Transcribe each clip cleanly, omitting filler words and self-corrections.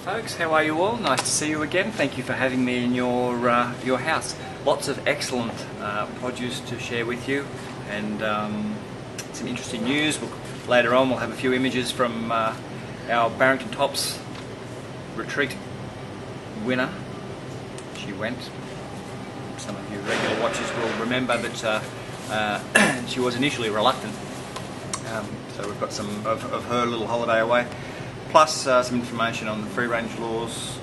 folks, how are you all? Nice to see you again. Thank you for having me in your house. Lots of excellent produce to share with you, and some interesting news. Later on we'll have a few images from our Barrington Tops retreat winner. She went. Some of you regular watchers will remember that she was initially reluctant. So we've got some of her little holiday away, plus some information on the free-range laws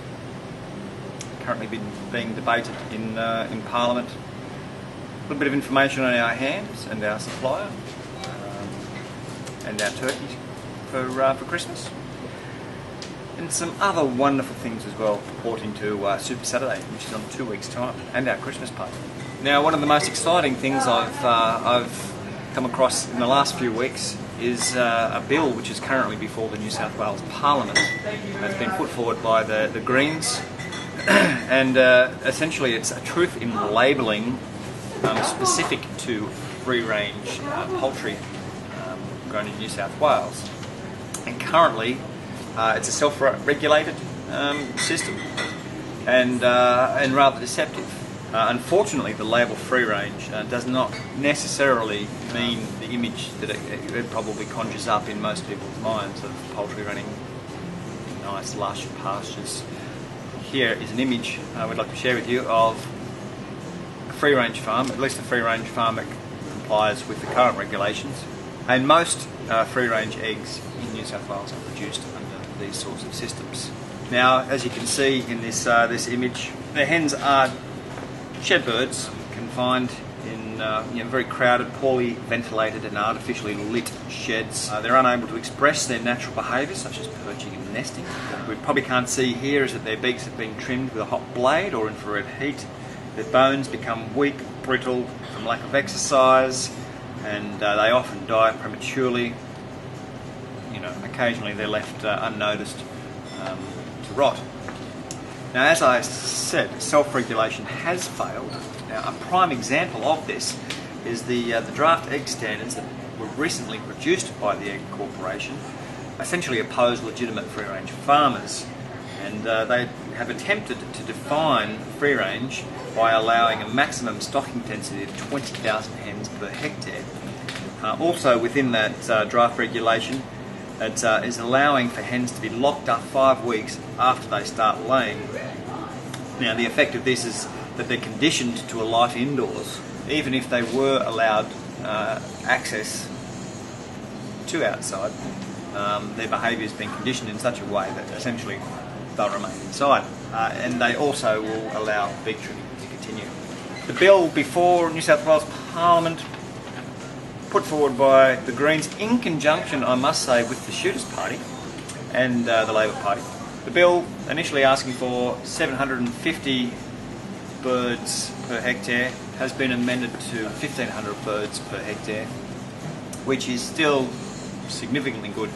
currently being debated in Parliament. A little bit of information on our hams and our supplier, and our turkeys for Christmas, and some other wonderful things as well purporting to Super Saturday, which is on 2 weeks' time, and our Christmas party. Now, one of the most exciting things I've come across in the last few weeks is a bill which is currently before the New South Wales Parliament. It's been put forward by the Greens, and essentially it's a truth in labelling specific to free-range poultry grown in New South Wales. And currently it's a self-regulated system, and rather deceptive. Unfortunately, the label free range does not necessarily mean the image that it probably conjures up in most people's minds of poultry running in nice lush pastures. Here is an image I would like to share with you of a free range farm, at least a free range farm that complies with the current regulations. And most free range eggs in New South Wales are produced under these sorts of systems. Now, as you can see in this image, the hens are shed birds confined in very crowded, poorly ventilated and artificially lit sheds. They're unable to express their natural behaviours such as perching and nesting. What we probably can't see here is that their beaks have been trimmed with a hot blade or infrared heat. Their bones become weak, brittle from lack of exercise, and they often die prematurely. Occasionally they're left unnoticed to rot. Now, as I said, self-regulation has failed. Now, a prime example of this is the draft egg standards that were recently produced by the Egg Corporation. Essentially oppose legitimate free-range farmers, and they have attempted to define free-range by allowing a maximum stocking density of 20,000 hens per hectare. Also within that draft regulation, it is allowing for hens to be locked up 5 weeks after they start laying. Now, the effect of this is that they're conditioned to a life indoors, even if they were allowed access to outside. Their behaviour has been conditioned in such a way that essentially they'll remain inside, and they also will allow beak trimming to continue. The bill before New South Wales Parliament, put forward by the Greens in conjunction, I must say, with the Shooters Party and the Labor Party. The bill initially asking for 750 birds per hectare has been amended to 1,500 birds per hectare, which is still significantly good.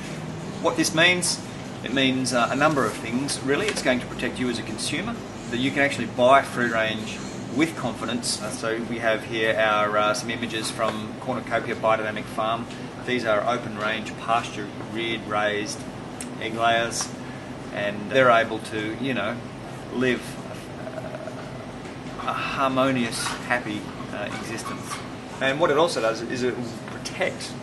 What this means, it means a number of things really. It's going to protect you as a consumer, that you can actually buy free range with confidence. So we have here our some images from Cornucopia Biodynamic Farm. These are open range, pasture reared, raised egg layers, and they're able to, live a harmonious, happy existence. And what it also does is it will protect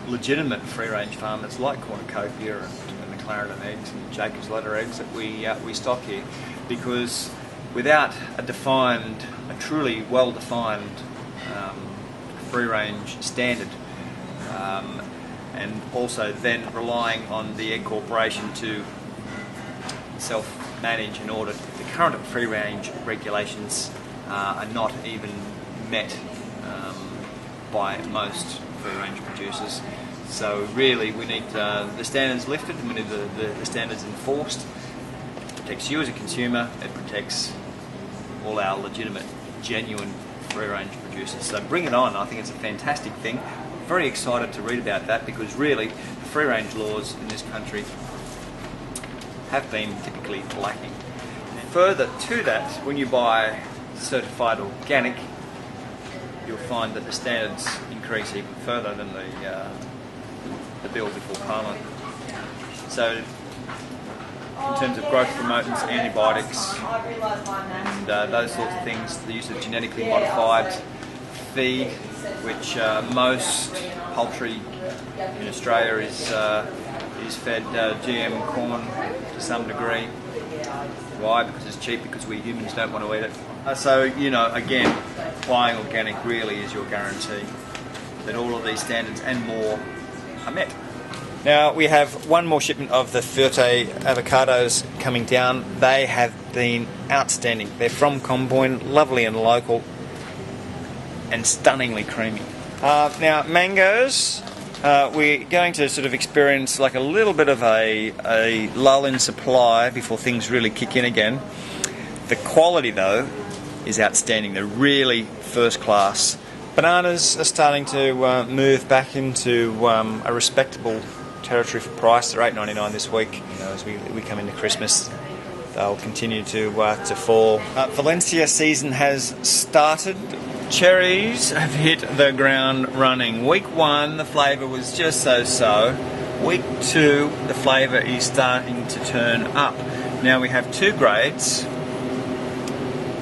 legitimate free-range farmers like Cornucopia and the Clarendon eggs and Jacob's Ladder eggs that we stock here, because without a truly well-defined free-range standard, and also then relying on the Egg Corporation to self-manage in order, the current free-range regulations are not even met by most free-range producers. So really we need the standards lifted, and we need the standards enforced. It protects you as a consumer, it protects all our legitimate, genuine free-range producers. So bring it on. I think it's a fantastic thing. I'm very excited to read about that, because really the free-range laws in this country have been typically lacking. Further to that, when you buy certified organic, you'll find that the standards increase even further than the bill before Parliament. So in terms of growth promotants, antibiotics, and those sorts of things. The use of genetically modified feed, which most poultry in Australia is fed GM corn to some degree. Why? Because it's cheap, because we humans don't want to eat it. So, you know, again, buying organic really is your guarantee that all of these standards and more are met. Now we have one more shipment of the Fuerte avocados coming down. They have been outstanding. They're from Comboyne, lovely and local, and stunningly creamy. Now mangoes, we're going to sort of experience like a little bit of a lull in supply before things really kick in again. The quality though is outstanding. They're really first class. Bananas are starting to move back into a respectable territory for price. They're $8.99 this week. You know, as we come into Christmas, they'll continue to fall. Valencia season has started. Cherries have hit the ground running. Week 1, the flavour was just so-so. Week 2, the flavour is starting to turn up. Now we have 2 grades.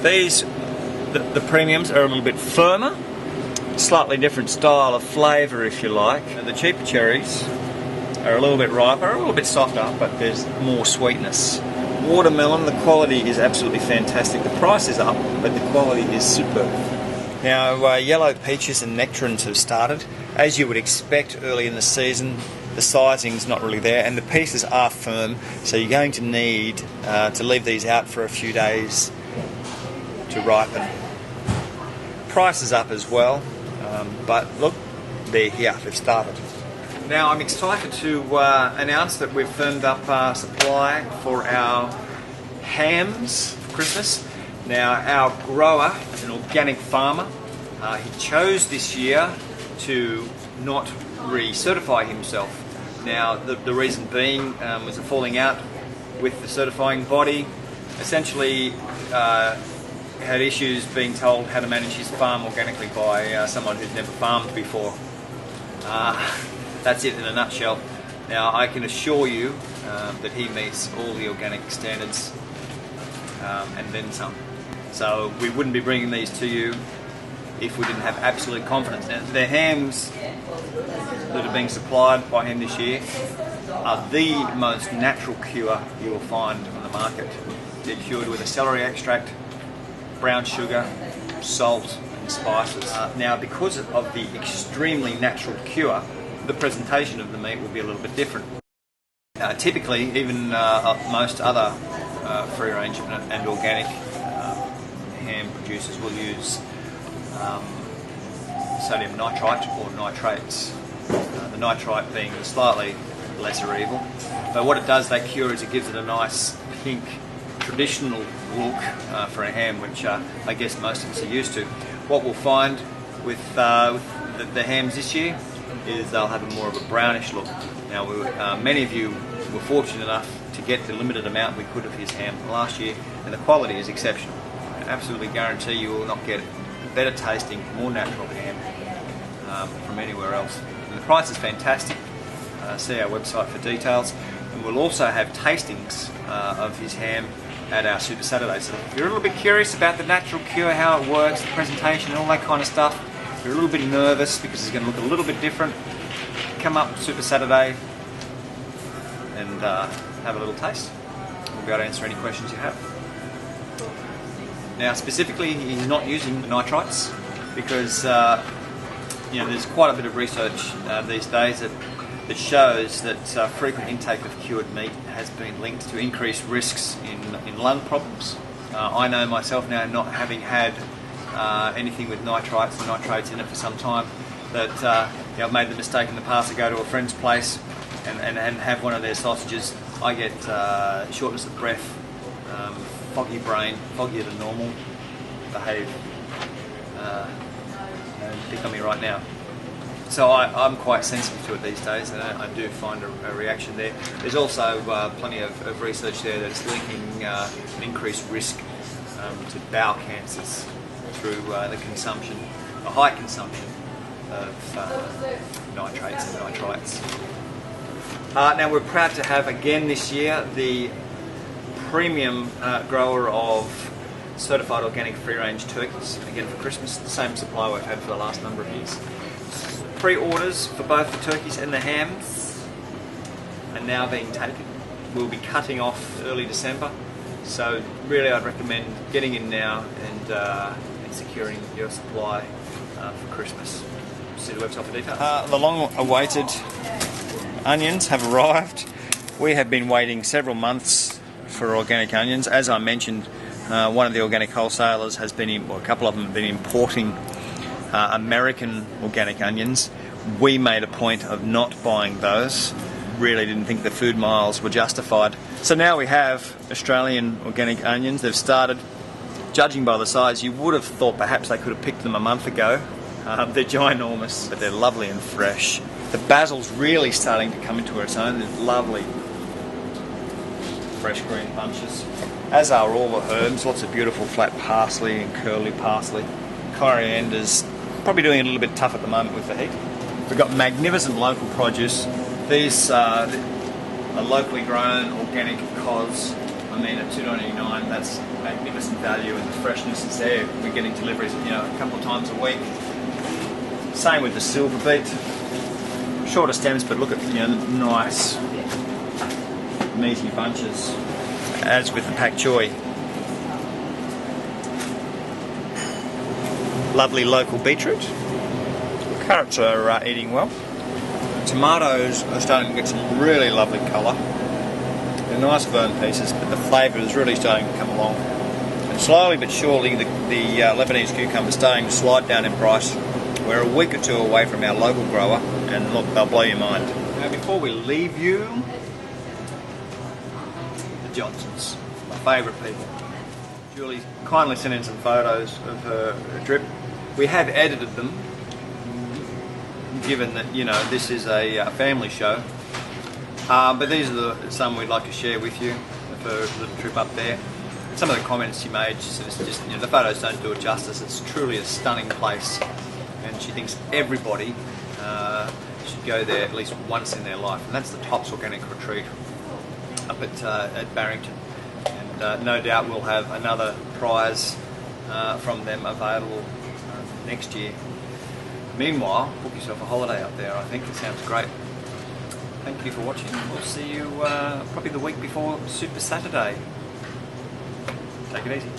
These, the premiums are a little bit firmer, slightly different style of flavour if you like. The cheaper cherries are a little bit riper, a little bit softer, but there's more sweetness. Watermelon, the quality is absolutely fantastic. The price is up, but the quality is superb. Now, yellow peaches and nectarines have started. As you would expect early in the season, the sizing's not really there, and the pieces are firm, so you're going to need to leave these out for a few days to ripen. Price is up as well, but look, they're here, they've started. Now I'm excited to announce that we've firmed up supply for our hams for Christmas. Now our grower is an organic farmer. He chose this year to not recertify himself. Now the reason being was a falling out with the certifying body. Essentially had issues being told how to manage his farm organically by someone who's never farmed before. That's it in a nutshell. Now I can assure you that he meets all the organic standards and then some. So we wouldn't be bringing these to you if we didn't have absolute confidence. Now the hams that are being supplied by him this year are the most natural cure you will find on the market. They're cured with a celery extract, brown sugar, salt and spices. Now because of the extremely natural cure, the presentation of the meat will be a little bit different. Typically, even most other free-range and organic ham producers will use sodium nitrite or nitrates. The nitrite being the slightly lesser evil. But what it does, that cure, is it gives it a nice pink traditional look for a ham, which I guess most of us are used to. What we'll find with the hams this year is they'll have a more of a brownish look. Now, many of you were fortunate enough to get the limited amount we could of his ham last year, and the quality is exceptional. I absolutely guarantee you will not get better tasting, more natural ham from anywhere else. And the price is fantastic. See our website for details. And we'll also have tastings of his ham at our Super Saturdays. So if you're a little bit curious about the natural cure, how it works, the presentation and all that kind of stuff, you're a little bit nervous because it's going to look a little bit different, come up Super Saturday and have a little taste. We'll be able to answer any questions you have. Now specifically, he's not using nitrites because there's quite a bit of research these days that shows that frequent intake of cured meat has been linked to increased risks in lung problems. I know myself now, not having had anything with nitrites and nitrates in it for some time, that I've made the mistake in the past to go to a friend's place and have one of their sausages. I get shortness of breath, foggy brain, foggier than normal, behave, pick on me right now. So I'm quite sensitive to it these days, and I do find a reaction there. There's also plenty of research there that's linking an increased risk to bowel cancers through the consumption, a high consumption of nitrates and nitrites. Now we're proud to have again this year the premium grower of certified organic free-range turkeys, again for Christmas, the same supply we've had for the last number of years. Pre-orders for both the turkeys and the hams are now being taken. We'll be cutting off early December, so really I'd recommend getting in now and securing your supply for Christmas. See the website for details. The long-awaited onions have arrived. We have been waiting several months for organic onions. As I mentioned, one of the organic wholesalers has been, well, a couple of them have been importing American organic onions. We made a point of not buying those. Really didn't think the food miles were justified. So now we have Australian organic onions. They've started. Judging by the size, you would have thought perhaps they could have picked them a month ago. They're ginormous, but they're lovely and fresh. The basil's really starting to come into its own. There's lovely fresh green bunches, as are all the herbs. Lots of beautiful flat parsley and curly parsley. Coriander's probably doing it a little bit tough at the moment with the heat. We've got magnificent local produce. These are locally grown organic cos. I mean, at $2.99, that's magnificent value, and the freshness is there. We're getting deliveries, a couple of times a week. Same with the silver beet. Shorter stems, but look at nice meaty bunches, as with the pak choi. Lovely local beetroot. Carrots are eating well. Tomatoes are starting to get some really lovely colour. They're nice burnt pieces, but the flavour is really starting to come along. And slowly but surely the Lebanese cucumber is starting to slide down in price. We're a week or two away from our local grower, and look, they'll blow your mind. Now, before we leave you, the Johnsons, my favourite people. Julie kindly sent in some photos of her drip. We have edited them, given that this is a family show. But these are some we'd like to share with you of her little trip up there. Some of the comments she made, she said, the photos don't do it justice. It's truly a stunning place, and she thinks everybody should go there at least once in their life. And that's the Tops Organic Retreat up at Barrington. And no doubt we'll have another prize from them available next year. Meanwhile, book yourself a holiday up there. I think it sounds great. Thank you for watching. We'll see you probably the week before Super Saturday. Take it easy.